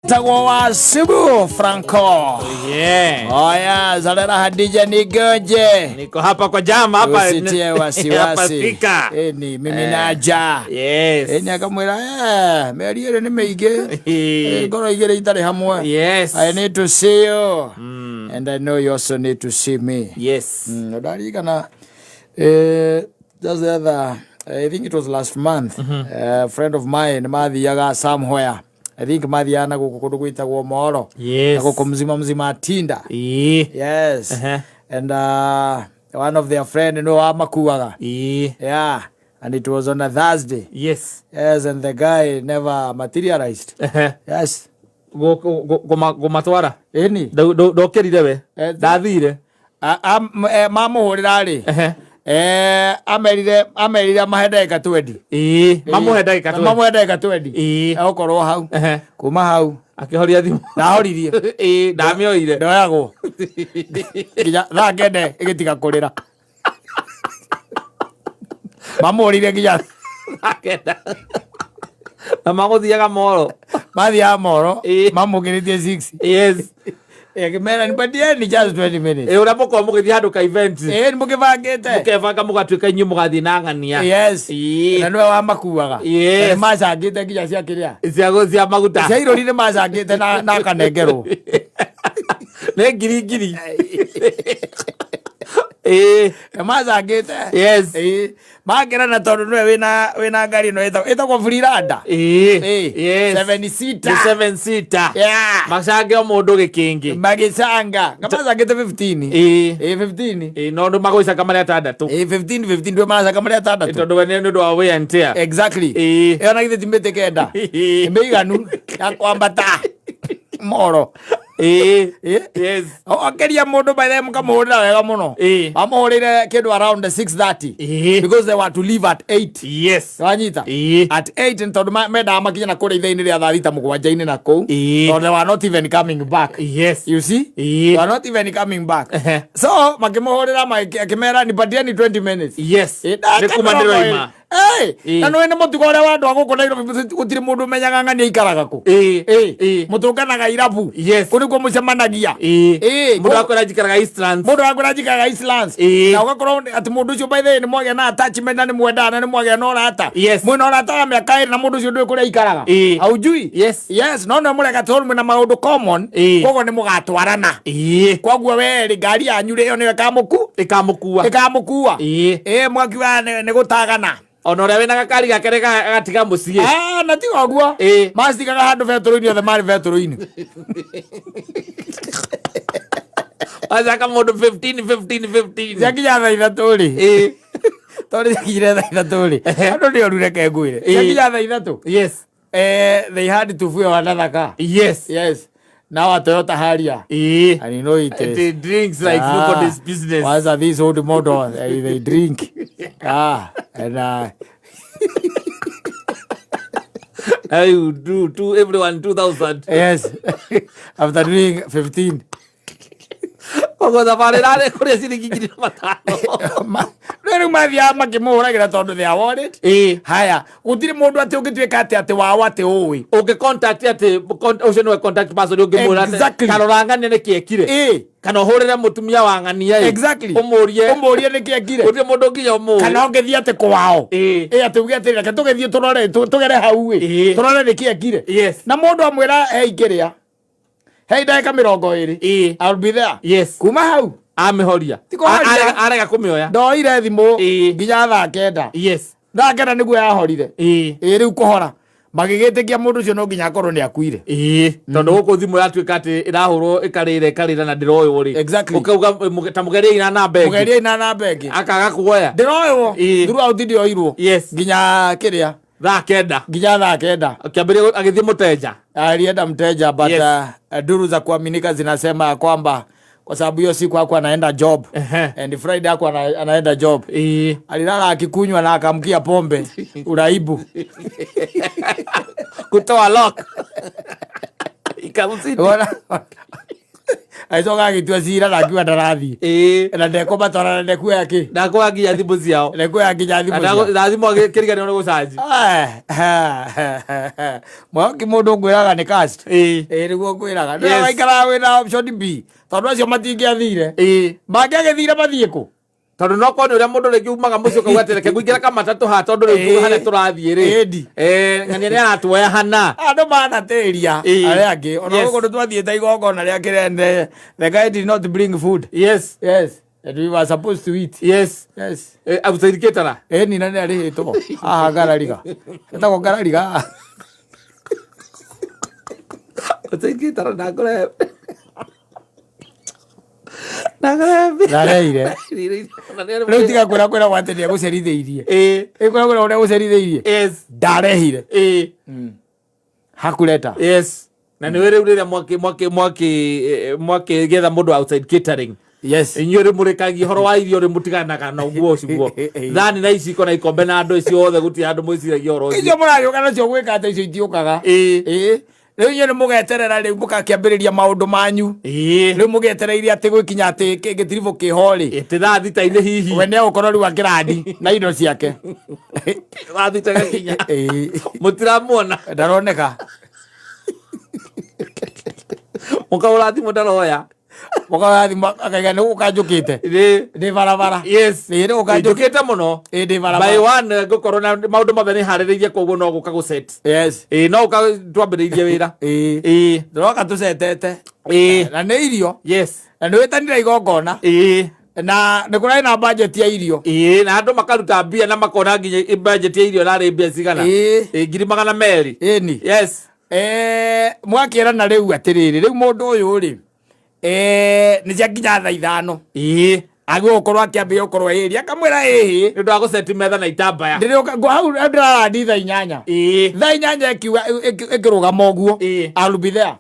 Tawa Sibu Franco. Yeah. Oh yeah, Zalera Hadija Nigoje. Niko hapa kwa jam hapa. Usitie wasiwasi. Eni mimi naja. Yes. Eni akamwira meriere ni meige. Ngoro igere itare hamwe. Yes. I need to see you. And I know you also need to see me. Yes. Odari kana just the other I think it was last month. A friend of mine Madhi yaga somewhere. I think Madhiana gukundu gwitagwo Moro. Yes. Guko mzima atinda. Yes. And one of their friend amakuaga. Yeah. And it was on a Thursday. Yes. Yes, and the guy never materialized. Yes. Go matwara. Eni. Do kerire we. Dathire. Mamuhurira ri. Amerire mahenda ika 20. Mamuhenda ika 20. Mamuhenda ika 20. Okorwo hau. Kuma hau. Akihoria thimu. Ndahoririe. Ndamioire. Ndoyagwo. Nginya thaa kende igitiga kurira. Mamuhurire nginya akenda. Na maguthiaga Moro. Mathiaga Moro. Mamugiritie 6. Yes. Mera nipatie ni just 20 minutes. Unapokuwa mugithia handu ka event. Ni mugibangite. Mukebanga mugatuika inyu mugathi na ng'ania. Yes. Na nwe wa makuaga. Yes. Macangite nginya cia kiria. Cia maguta. Cia irori ni macangite na kanengerwo. Ne giri. Macangite. Yes. Magera na tondu nwe wina ngari no itagwo Freelanda. Yes. 7 seater. 7 seater. Yeah. Macange o mundu gikingi. Magicanga. Kamacangite 15. 15. No ndo magoica kamari atandatu. 15 ndo macange kamari atandatu. Tondu we ndo wa wear and tear. Exactly. Iyo na githe timete kenda. Imeiganu ya kwambata. Moro. Yes. Akeria mundu by them kamuhurira wega muno. Amuhurire kindu around 6:30. Because they were to leave at 8. Yes. Wanyita. At 8 ntondu menda makinya na kuri ithaini ria thaa 7:15 na kou. So they were not even coming back. Yes. You see? They were not even coming back. So makimuhurira makimera nipatie ni 20 minutes. Yes. Nikumandiro ima. Na no ene mutugo ria wandu aguko Nairobi gutiri mundu menyaga ng'ania ikaraga ku. Mutunganaga irabu. Yes. Kuri ko mucemanagia. Mundu akora jikaraga Eastlands. Mundu akora jikaraga Eastlands. Na ugakorwo ati mundu ucio by the ni mwage na attachment na ni mwendana ni mwage na orata. Mwina orata wa miaka na mundu ucio ndu kuria ikaraga. Aujui? Yes. No no murega tolu mwina maundu common. Kogo ni mugatwarana. Koguo we ngari yanyu rio ni ikamukua. Mwakiwa ni gutagana. Onore wena gakari gakere gatiga mucii. Na ti oguo. Mastigaga handu vetoro-ini othe mari vetoro-ini. Azaka mundu 15. Yakinya thaa ithatu ri. Tori yakire thaa ithatu ri. Andu ni orure kengwire. Yakinya thaa ithatu. Yes. They had to fuel another car. Yes. Now a Toyota Harrier. And you know it drinks like nobody's business. Once are these old models, they drink. And you do everyone 2,000. Yes. After doing 15. Ogo da farelare kuri ciringi 5,000. Rero mathia makimuhuragira tondu they awarded. Haya, gutiri mundu ati ungitwika ati wawa ati uwi. Uge contact ati ucio no contact person ungimura ati karorangane ne kiekire. Kana hurire mutumia wa ng'ania. Exactly. Umurie ne kiekire. Gutiri mundu nginya umu. Kana ungithia ati kwao. Ati uge ati reke tugithie tugere hau wi. Turore ne kiekire. Yes. Na mundu amwira ikiria. Hey, ndagika 20. I'll be there. Yes. Kuma hau. Amihoria. Arega kumioya. Ndoire thimu nginya thaa kenda. Yes. Thaa kenda niguo yahorire. Riu kuhora. Magigitikia mundu ucio no nginya akorwo ni akuire. Tondu guku thimu yatuika ati irahurwo ikarira na ndiroyo ri. Exactly. Ukauga tamugeria ina namba ingi. Mugeria ina namba ingi. Akaga kuoya. Ndiroyo. Throughout ndio irwo. Yes. Nginya kiria. Thaa kenda. Nginya thaa kenda. Akiambiria agithie muteja. Alienda mteja but duru za kuaminika zinasema kwamba kwa sababu hiyo siku hakuwa anaenda job and Friday hakuwa anaenda job. Alilala akikunywa na akamkia pombe uraibu kutoa lock ikamsiti aicoka agitua cira na akiuga ndarathi na ndekũmatwara na ndekuoya kĩ ndakuoya nginya thimũ ciao ndekuoya nginya thimũ ciao na thimũ akĩriganĩrwo nĩ gũcanji Mwangi mũndũ ngwĩraga nĩ cast nĩguo ngwĩraga nĩ waikaraga wĩna option B tondũ acio matingĩathire mangĩagĩthire mathiĩ kũ tondũ no korwo nĩ ũrĩa mũndũ rĩngĩ umaga mũciĩ ũkauga atĩ reke ngũingĩra kamatatũ ha tondũ rĩu harĩa tũrathiĩ rĩ ng'ania nĩ aratuoya hana andũ manatĩria arĩa angĩ ona gũkũ nĩtwathiĩte igongona rĩa kĩrende the guy did not bring food yes and we were supposed to eat abucairikĩtara nina nĩ arĩhĩtwo haha ngarariga etagwo ngarariga abucairikĩtara na ngore nareire rĩu tiga kwĩra gwatĩ nĩ egũcerithĩirie kwĩra ũrĩa egũcerithĩirie ndarehire hakuleta na nĩ rĩu rĩrĩa mwakĩgetha mũndũ outside catering inyuĩ rĩ mũrĩkagia horo wa irio rĩ mũtiganaga na ũguo ũciguo thani na iciko na ikombe na andũ icio othe gũtirĩ andũ mwĩciragia horo icio mũragĩũka nacio gwĩka atĩ icio itiũkaga rĩu inyuĩ nĩ mũgeterera rĩu mũgakĩambĩrĩria maũndũ manyu rĩu mũgetereire atĩ gwĩkinya atĩ gĩtiribũ kĩho-rĩ ĩtĩ thaa thita-inĩ hihi we nĩ egũkorwo rĩu akĩrandi na indo ciake thaa thita gakinya mũtiramuona ndaroneka mũkaũra thimũ ndaroya mũkathima akaiga nĩ ũkanjũkĩte ndĩ barabara nĩ ũkanjũkĩte mũno ndĩ barabara by one ngũkorwo na maũndũ mothe nĩ harĩrĩirie koguo no gũka gũcet no ũka twambĩrĩirie wĩra ndĩroka tũcetete na nĩ irio na nĩ wĩtanire igongona na nĩ kũrarĩ na budget ya irio na andũ makaruta mbia na makona nginya budget ya irio narĩ mbia cigana 200,000 mwakĩrana rĩu atĩrĩrĩ rĩu mũndũ ũyũ-rĩ nĩ ciakinya thaa 5 agũkorwo akĩambia gũkorwo ĩrĩ akamwĩra ĩhĩ nĩ ũndũ wa gũceti metha na itambaya hau ndĩrarandi thaa 8 thaa 8 ĩkĩrũgama ũguo I'll be there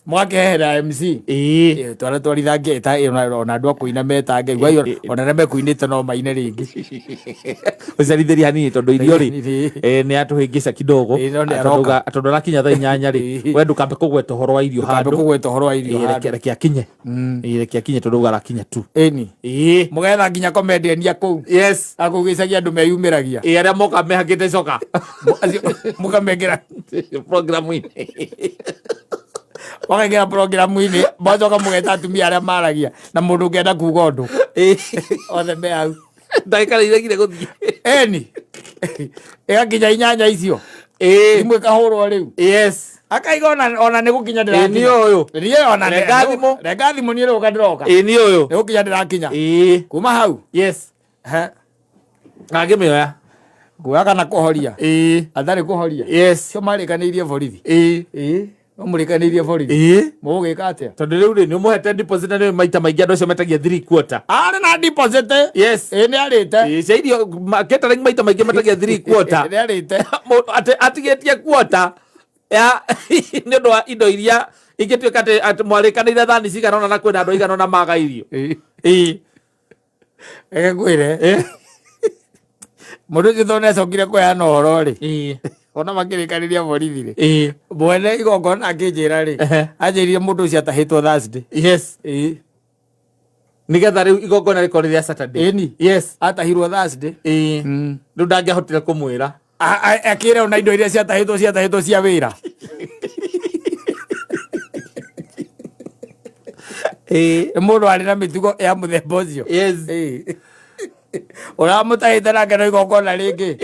mwakehera MC twara twarithange ona andũ akũina metange ona arĩa mekũinĩte no maine rĩngĩ ũcerithĩria hanini tondũ irio rĩ nĩ atũhĩngĩca kidogo tondũ arakinya thaa 8 rĩ we ndũkambe kũgweta ũhoro wa irio handũ reke akinye tondũ ũga arakinya tu mũgetha nginya komediania kũu akũgĩcagia andũ meyumĩragia arĩa moka mehakĩte coka mũkamengera programu-inĩ wakaingĩra programu-inĩ mwacoka mũgeta atumia arĩa maragia na mũndũ ũngĩenda kuga ũndũ othe me hau ndagĩka nĩiregire gũthiĩ ĩgakinya 8 icio imwe kahũrwo rĩu akaiga ona nĩ gũkinya ndĩrakinya renga thimũ niĩ rĩũka ndĩroka nĩ ũyũ nĩ gũkinya ndĩrakinya kuma hau ngakĩmĩoya nguoya kana kũhoria atarĩ kũhoria cio marĩkanĩirie borithi no mũrĩkanĩirie borithi mũgũgĩka atĩa tondũ rĩu rĩ nĩ ũmũhete deposit na nĩ maita maingĩ andũ acio metagia 3 quarter arĩ na deposit nĩ arĩte cia irio catering maita maingĩ metagia 3 quarter nĩ arĩte atigĩtie quarter nĩ ũndũ wa indo iria ingĩtuĩka atĩ mwarĩkanĩire thani cigana ona na kwĩna andũ aigana ona maga irio ege kwĩre mũndũ ũcio tondũ nĩacokire kũheana ũhoro rĩ ona makĩrĩkanĩria borithi-rĩ mwene igongona akĩnjĩra rĩ anjĩrire mũndũ ũcio atahĩtwo Thursday nĩgetha rĩu igongona rĩkorwo rĩrĩa Saturday atahirwo Thursday rĩu ndangĩahotire kũmwĩra akĩre ona indo iria ciatahĩtwo cia wĩra mũndũ arĩ na mĩtugo ya mũthemba ũcio ũramũtahĩte nake no igongona rĩngĩ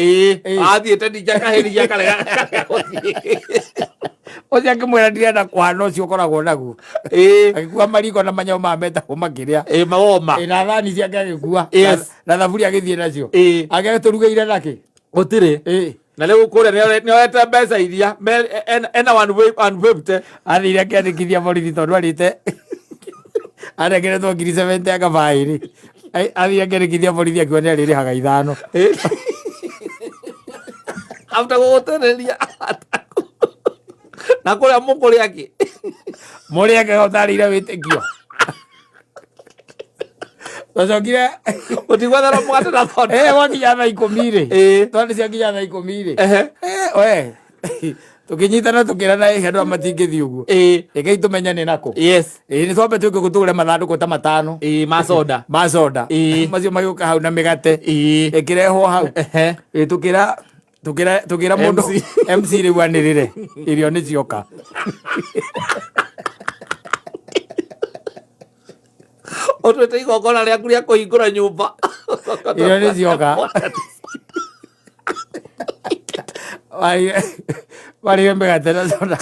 athiĩte ninja kahĩria karĩa ũcio akĩmwĩra ndirenda kũhana ũcio ũkoragwo naguo agĩkua mariko na manyau ma metagwo makĩrĩa mawoma na thani ciake agĩkua na thaburi agĩthiĩ nacio agĩtũrugĩire nakĩ gũtirĩ na rĩu kũrĩa nĩoete mbeca iria ena one athire akĩandĩkithia borithi tondũ arĩte arengeretwo 70 akabaĩrĩ athire akĩandĩkithia borithi akiuga nĩ arĩrĩhaga 5 after gũgũtĩrĩria na kũrĩa mũkũrĩa kĩ mũrĩa ũtarĩire wĩtĩkio twacokire ũtigwethera mũgate na thoda gwakinya thaa 10 rĩ tondũ ciakinya thaa 10 rĩ tukinyitana tukirana hendu matingithi uguo ikai tumenyane nako ni twambe tuke gutugure mathanduku ta 5 masoda macio magiuka hau na migate ikirehwo hau tukira mundu MC riu anirire irio ni cioka otwete igongona riaku ria kuhingura nyumba irio ni cioka Wari migate na soda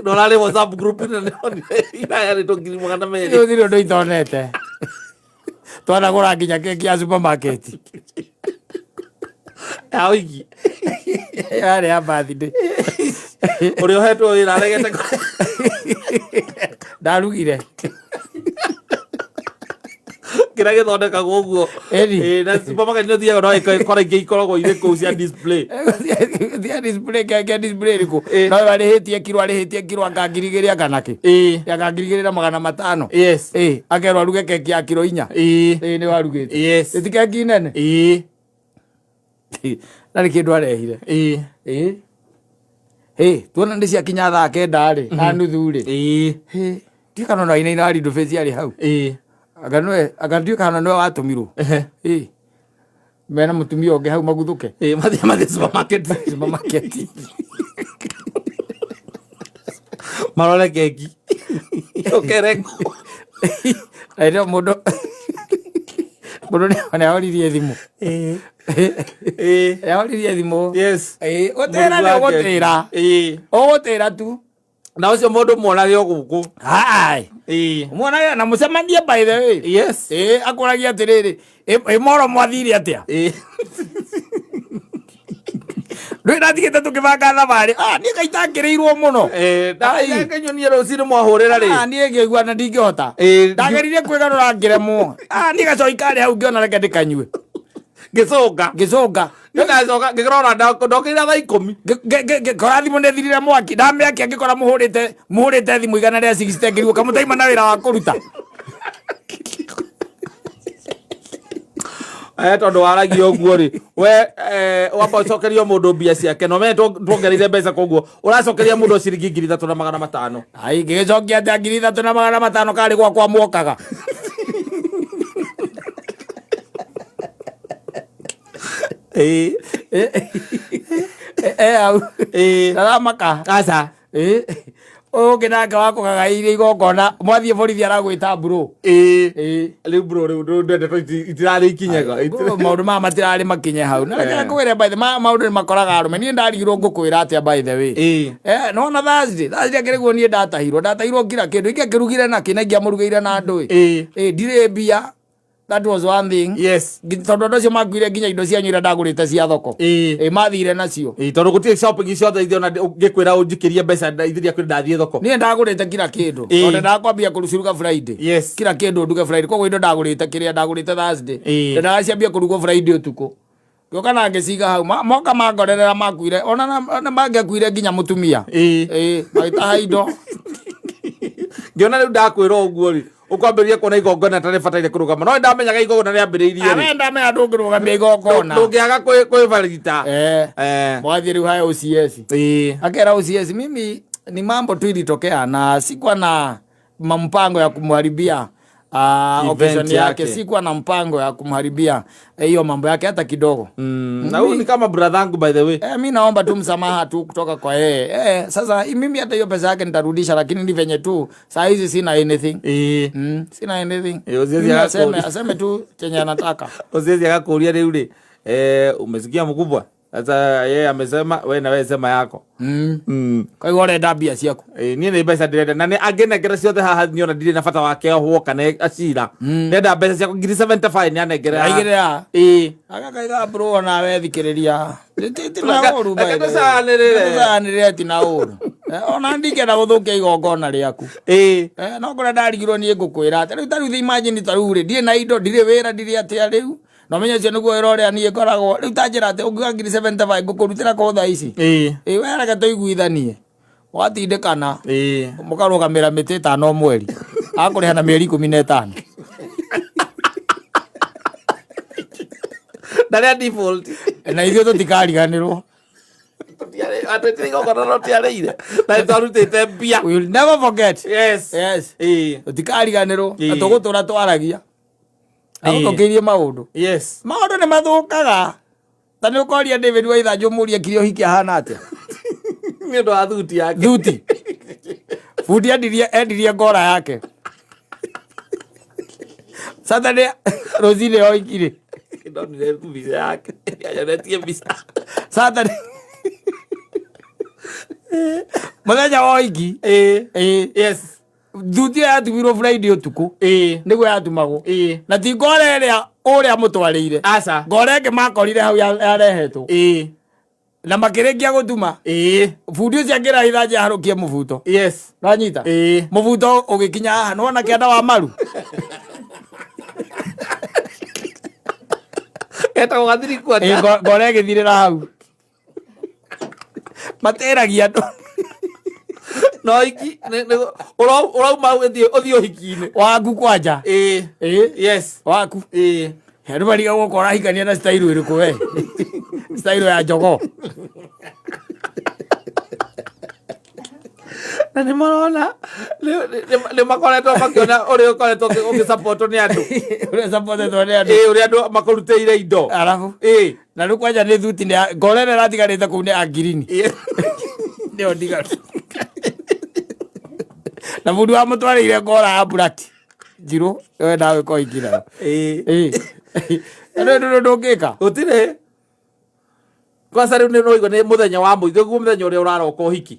Nolale WhatsApp group ina yari tongiri mwana meri. Yo diro ndo itonete. Twana gora nginya keki ya supermarket. Awiki. Yari ya birthday. Uri ohetwo wira regete. Ndarugire. Kira githondeka guguo na supermarket no thiaga no ikora ikoragwo ire kuu cia display thia display ke display riku no arihitie kiro akangirigiria kanaki akangirigiria 500 akerwa ruge keki ya kiro 4 ni warugite iti keki nene nari kindu arehire tuona ndi cia kinya thaa 9 ri na nuthu ri tikano na ina ari ndufe ari hau aganduika no watumirwo mena mutumia onge hau maguthuke mathi supermarket marole keki okereko ayo mundu ne ahoririe thimu ahoririe thimu otera ne ogotera tu na ucio mundu muonage guku muonage na mucemanie by the way akuragia atiriri moro mwathiri atia Rui nathigite tukibanga thabari ni gaitakirirwo muno ngenyonie rucini mwahurira ri ni ngigua na ndingihota ndagerire kwigarura ngiremwo ni gacoikari hau ngiona reke ndikanyue ngicunga ndacoka ngikirora ndokira thaa 10 kora thimu nethirire mwaki ndamiakia ngikora muhurite thimu igana ria 60 ngirigwo kamutaima na wira wa kuruta tondu waragia uguo ri we wamba ucokerio mundu mbia ciake no me tuongereire mbeca koguo uracokeria mundu ciringi 3,500 ai ngicokia ta 3,500 kari gwakwa mwokaga au salamaka asa nginake wako kagaire igongona mwathie borithi aragwita bro riu bro riu ndende itirari ikinyaga maundu maya matirari makinye hau na reke ngwire by the maundu ni makoraga arume nie ndarigirwo ngukwira atia by the way no na Thursday akirigwo nie ndatahirwo kira kindu ikirugire na kinagia murugeire na ndui ndire mbia. That was one thing. Yes. Tondu ndocio makuire nginya indo cia nyira ndagurite cia thoko. Mathire nacio. Tondu gutire shopping ciothe ithio na ngikwira unjikirie mbeca ithiria kwira ndathie thoko. Nie ndagurite kila kindu. Tondu ndakwambia kurucuruga Friday. Yes. Kila kindu nduge Friday. Koguo indo ndagurite kiria ndagurite Thursday. Ndagaciambia kurugo Friday utuku. Gioka na ngiciga hau. Moka mangorerera makuire. Ona mangiakuire nginya mutumia. Maita haindo. Ngiona riu ndakwira uguo ri. Ukwambiria kuona igongona tare bataire kurugama no ndamenyaga igongona riambiriirie ri ndamenya ndungirugamia igongona ndungiaga kwivarita mwathie riu haya OCS akera OCS mimi ni mambo tu ilitokea na sikuwa na mpango ya kumharibia occasion yake, sikuwa na mpango ya kumharibia hiyo mambo yake hata kidogo. Na huyu ni kama brother yangu by the way. Mimi naomba tu msamaha tu kutoka kwa yeye. Sasa mimi hata hiyo pesa yake nitarudisha, lakini ni venye tu saa hizi sina anything. Sina anything. Aseme tu chenye anataka. Ozezi akakuulia leo ule. Umesikia mkubwa? Sasa yeye amesema wewe na wewe sema yako. Kwa hiyo ile dabia ciaku. Ni ni pesa direct na ni agena kira ciothe haha niona ndire na bata wake ho kana acira. Nenda pesa ciaku 75 ni anegera. Aigira. Agakaiga bro na wewe thikiriria. Tina oru ba. Akasanirire tina oru. Ona ndike na guthukia igongona riaku. No ngora ndarigirwo ni ngukwira. Riu imagine tarure ndire na indo ndire wira ndire atia riu. No menye cio niguo wira uria nie ngoragwo riu tanjira ati ungigangiri 75 ngukurutira ko thaa ici wera ga tuiguithanie watindikana mukarugamira miti 5 mweri akuriha na mieri 15 ndaria default na ithuĩ tũtikariganĩrwo. We'll never forget. Yes. Tũtikariganĩrwo na tũgũtũra twaragia tũkĩrie maũndũ. Yes. Maũndũ nĩ mathũkaga. Ta nĩ ũkoria David Waitha njũmũrie kiri ũhiki ahana atĩa. Nĩ ũndũ wa thuti yake. Thuti. Bundi endirie ngora yake. Saturday Rosine oikire. Ndonire mbica yake. Yanetie mbica. Saturday. Mũthenya wa oiki. Yes. Thuti yatumirwo Friday ũtukũ. Nĩguo yatumagwo. Na ti ngora ĩrĩa ũrĩa mũtwarĩire. Aca. Ngora ĩngĩ makorire hau yarehetwo. Na makĩrĩkia gũtuma. Bundi ũcio akĩrahitha nja harũkie mũbuto. Yes. Nanyita. Mũbuto ũgĩkinya haha nĩwona kĩanda wa maru. Eta wathiri kwa. Ngora ĩgĩthirĩra hau. Materagia andũ. No iki ũrauma ũthiĩ ũhiki-inĩ waku kwanja. Yes. Waku. Andũ marigagwo ũkora hikania na style ĩrĩkũ we. Style ya jogoo. Na nĩ marona nĩ makoretwo makĩona ũrĩa ũkoretwo ũgĩsapotwo nĩ andũ. Ũrĩa sapotwo nĩ andũ. Ũrĩa andũ makũrutĩire indo. Arabu. Na rĩu kwanja nĩ thuti ngora ĩrĩa ĩratigarĩte kũu nĩ ya ngirini. Nĩyo ndigaru. Na mũndũ wa mũtwarĩire ngora ya burati. Njirũ we nawe ko ikira. Nĩ ndũngĩka. Gũtirĩ. Kwanza rĩu nĩ mũthenya wa mũico guo mũthenya ũrĩa ũraroka ũhiki.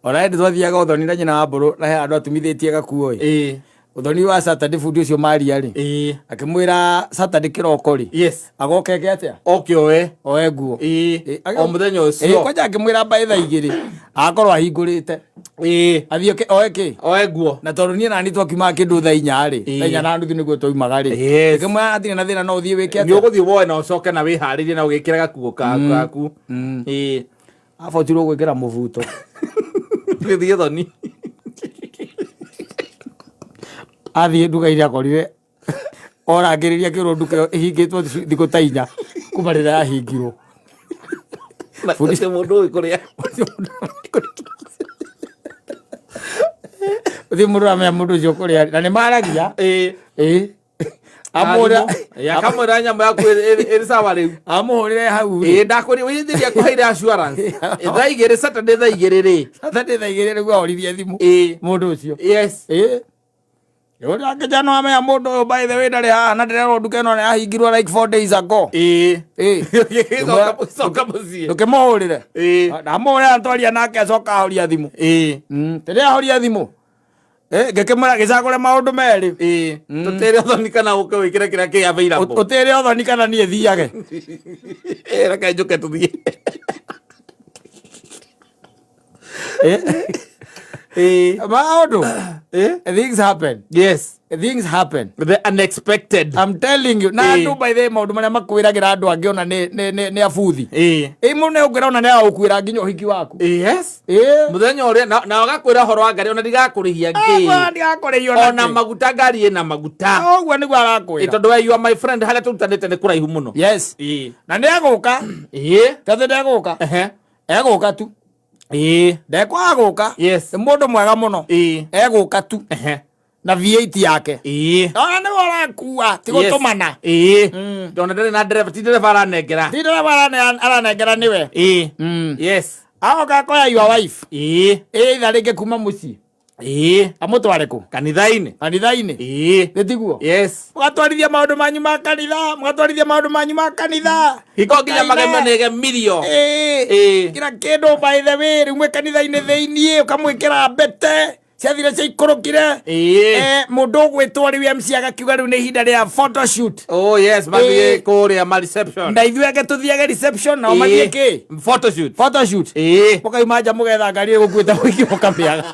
Ona ndĩ twathiaga ũthoni na nyina wa mbũrũ na he andũ atumithĩtie gakuo ĩ. Ũthoni wa Saturday bundi ũcio Maria rĩ. Akĩmwĩra Saturday kĩroko rĩ. Yes. Agoke atĩa? Oke oe nguo. O mũthenya ũcio. Kwanja akĩmwĩra mbaĩ thaa igĩrĩ. Akorwo ahingũrĩte. Athiĩ oe kĩ? Oe nguo. Na tondũ niĩ nani twakiumaga kĩndũ thaa inya rĩ. Thaa inya na nuthu nĩguo twoimaga rĩ. Akĩmwĩra atirĩ na thĩna no ũthiĩ wĩke atĩa? Nĩ ũgũthiĩ woe na ũcoke na wĩharĩrie na ũgĩkĩra gakuo gaku. Abatirwo gwĩkĩra mũbuto. Gĩthiĩ thoni. Athiĩ nduka iria akorire orangĩrĩria kĩrũndu kĩo ĩhingĩtwo thikũ ta inya kuma rĩrĩa yahingirwo. Bundi mũndũ ũĩ kũrĩa. Ũthiĩ mũndũ amenya mũndũ ũcio kũrĩa na nĩ maragia. Amũra yakamwĩra nyama yaku ĩrĩ sawa rĩu. Amũhũrĩre hau. Ndakwĩrire wĩthĩria kũheire assurance. Thaa igĩrĩ Saturday thaa igĩrĩ rĩ. Saturday thaa igĩrĩ rĩu ahoririe thimũ. Mũndũ ũcio. Yes. Yona kijana amenya mũndũ ũyũ by the way ndarĩ haha na ndĩrerwo nduka ĩno nĩ yahingirwo like 4 days ago. Coka mũciĩ. Ndũkĩmũhũrĩre. Ndamũhũrĩra ntwaria nake acoka ahoria thimũ. Rĩrĩa ahoria thimũ. Ngĩkĩmwĩra gĩcagũre maũndũ merĩ. Tũtĩre ũthoni kana ũke wĩkĩre kĩrĩa kĩ available. Ũtĩre ũthoni kana niĩ thiage. Reke njũke tũthiĩ. Maũndũ. Things happen. Yes. Things happen. The unexpected. I'm telling you. Na andũ by the way maũndũ marĩa makwĩragĩra andũ angĩ ona nĩ abuthi. Mũndũ ũngĩrona nĩ agũkwĩra nginya ũhiki waku. Yes. Mũthenya ũrĩa na agakwĩra ũhoro wa ngari ona ndigakũrĩhia ngĩ. Ona maguta ngari ĩna maguta. Ũguo nĩguo arakwĩra. Tondũ we you are my friend harĩa tũrutanĩte nĩ kũraihu mũno. Yes. Na nĩ agũka. Tathe ndegũka. Egũka tu. Ndekwaga gũka. Yes. Nĩ mũndũ mwega mũno. Egũka tu. Na V8 yake. Ona nĩ ũrakua ti gũtũmana. Ndona ndarĩ na ndereba ti ndereba aranengera. Ti ndereba aranengera nĩwe. Yes. Agoka koya your wife. Itha rĩngĩ kuma mũciĩ. Amũtware kũ? Kanitha-inĩ. Kanitha-inĩ. Nĩ tiguo? Yes. Mũgatwarithia maũndũ manyu ma kanitha. Mũgatwarithia maũndũ manyu ma kanitha. Hiko nginya magemanĩgemirio. Kira kĩndũ by the way rĩu mwĩ kanitha-inĩ thĩiniĩ ũkamwĩkĩra mbete. Ciathire cia ikũrũkire. Mũndũ ũgwĩtwo rĩu MC agakiuga rĩu nĩ ihinda rĩa photoshoot. Oh yes, mathiĩ kũrĩa ma reception. Na ithuĩ ake tũthiage reception nao mathiĩ kĩ? Photoshoot. Photoshoot. Mũkauma nja mũgetha ngari ĩgũkuĩte mũingĩ mũkamĩaga.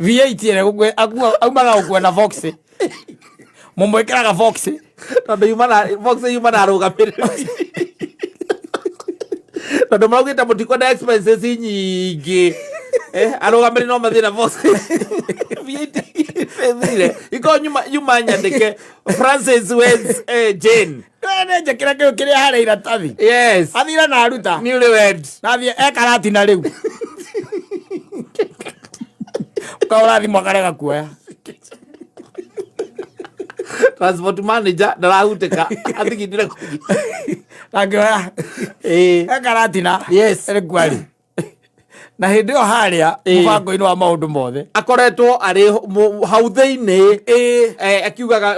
V8 ĩrĩa aumaga gũkua na Vox. Mũmwĩkĩraga Vox. Tondũ Vox yuma na arũgamĩrĩri. Tondũ maugĩte mũtiko na expenses nyingĩ. arogamire no mathina boss thire iko nyuma nyandike Francis Weds Jane nje kira kiu kiria hare iratathi yes athira na aruta newlywed nathie ekarati na riu kaurathi mwakarega kuoya transport manager ndarahuteka athigindire angioya ekarati na yes ere kwari na hindi o haria mubango-ini wa maundu mothe akoretwo ari hau thiini akiugaga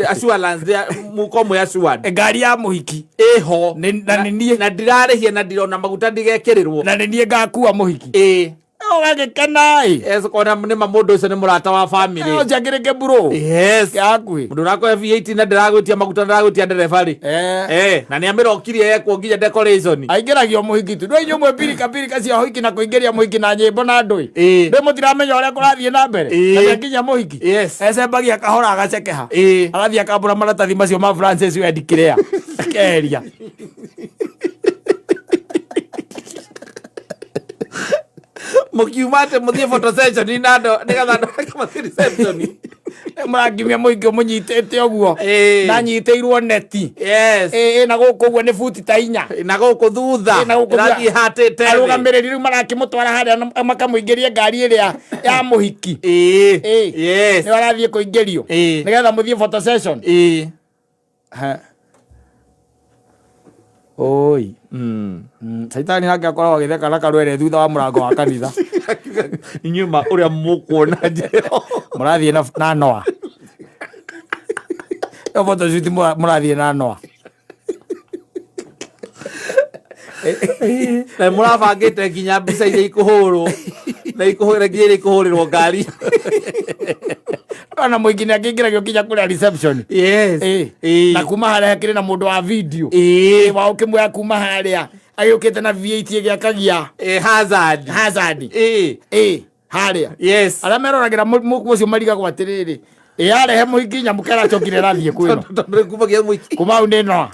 assurance mukomwe assured ngari ya muhiki iho na ninie na ndirarihia na ndirona maguta ndigekirirwo na ninie ngakua muhiki ugagĩkenai kona nĩ mũndũ ũcio nĩ mũrata wa family njagĩrĩke bro yes yakui mũndũ ũrakoya V8 na ndĩragwĩtia maguta ndĩragwĩtia ndereba rĩ na nĩ amĩrokirie yekwo nginya decoration aingĩragio mũhiki tu ndũi nyũmwe pirika cia ũhiki na kũingĩria mũhiki na nyĩmbo na ndũi ndĩ mũtiramenya ũrĩa kũrathiĩ na mbere na nginya mũhiki ecembagia kahora agacekeha agathiĩ akambũra maratathi macio ma Francis Wed Kĩrĩa akeria mukiumate muthie photo session na ndo nigatha ndo kama reception murangimia muingi munyitete uguo na nyiteirwo neti yes na guku uguo ni futi ta 4 na guku thutha rathi hatete arugamiriri riu marakimutwara haria makamuingirie ngari iria ya muhiki yes ni warathie kuingirio nigetha muthie photo session oi saitani nake akoragwo agĩtheka na karwere thutha wa mũrango wa kanitha inyuma ũrĩa mũkuona njeo mũrathiĩ na noa yo photo shoot mũrathiĩ na noa na mũrabangĩte nginya mbica iria ikũhũrwo na ikũhũrĩrwo ngari ona mũingĩ nĩ akĩingĩragio kinya kũrĩa reception yes na kuma harĩa hakĩrĩ na mũndũ wa video wa ũkĩmwoya kuma harĩa agĩũkĩte na V8 ĩgĩakagia hazard harĩa yes arĩa meroragĩra mũkũ ũcio marigagwo atĩrĩrĩ yarehe mũhiki nyamũkera acokire rathiĩ kwĩno kumagia mũhiki kuma u nĩ noa